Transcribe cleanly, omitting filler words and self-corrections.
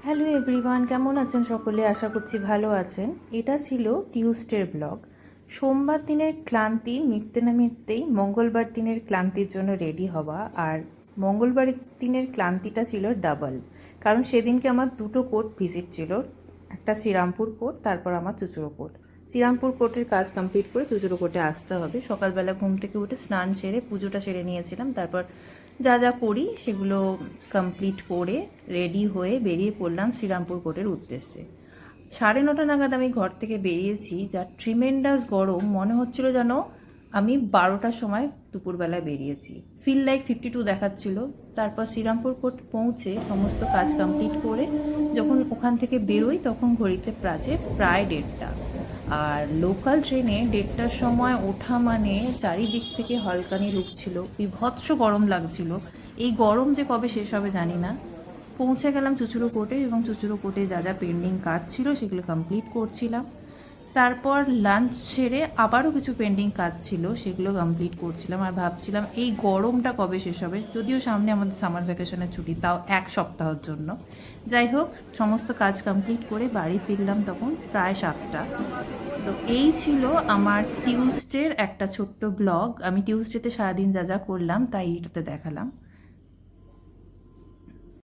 Hello everyone, কেমন আছেন সকলে? আশা করছি ভালো আছেন। এটা ছিল টিউসডের ব্লগ। সোমবার দিনের ক্লান্তি মিটতে না মিটতেই মঙ্গলবার দিনের ক্লান্তির জন্য রেডি হওয়া। আর মঙ্গলবার দিনের ক্লান্তিটা ছিল ডাবল, কারণ সেদিনকে আমার দুটো কোর্ট ভিজিট ছিল। একটা শ্রীরামপুর কোর্ট, তারপর আমার চুঁচুড়ো কোর্ট। শ্রীরামপুর কোর্টের কাজ কমপ্লিট করে চুঁচুড়ো কোর্টে আসতে হবে। সকালবেলা ঘুম থেকে উঠে স্নান সেরে পুজোটা সেরে নিয়েছিলাম। তারপর যা যা করি সেগুলো কমপ্লিট করে রেডি হয়ে বেরিয়ে পড়লাম শ্রীরামপুর কোর্টের উদ্দেশ্যে। 9:30 নাগাদ আমি ঘর থেকে বেরিয়েছি। যা ট্রিমেন্ডাস গরম, মনে হচ্ছিল যেন আমি 12টার সময় দুপুরবেলায় বেরিয়েছি। ফিল লাইক 52 দেখাচ্ছিল। তারপর শ্রীরামপুর কোর্ট পৌঁছে সমস্ত কাজ কমপ্লিট করে যখন ওখান থেকে বেরোই তখন ঘড়িতে প্রায় 1:30। আর লোকাল ট্রেনে 1:30টার সময় ওঠা মানে চারিদিক থেকে হলকানি ঢুকছিল, বিভৎস গরম লাগছিল। এই গরম যে কবে শেষ হবে জানি না। পৌঁছে গেলাম চুঁচুড়ো কোর্টে, এবং চুঁচুড়ো কোর্টে যা যা পেন্ডিং কাজ ছিল সেগুলো কমপ্লিট করছিলাম। তারপর লাঞ্চ সেরে আবারও কিছু পেন্ডিং কাজ ছিল, সেগুলো কমপ্লিট করছিলাম। আর ভাবছিলাম এই গরমটা কবে শেষ হবে, যদিও সামনে আমাদের সামার ভ্যাকেশনের ছুটি, তাও 1 সপ্তাহের জন্য। যাই হোক, সমস্ত কাজ কমপ্লিট করে বাড়ি ফিরলাম তখন প্রায় 7টা। তো এই ছিল আমার টিউসডের একটা ছোট্ট ব্লগ। আমি টিউসডেতে সারাদিন যা যা করলাম তাই এটাতে দেখালাম।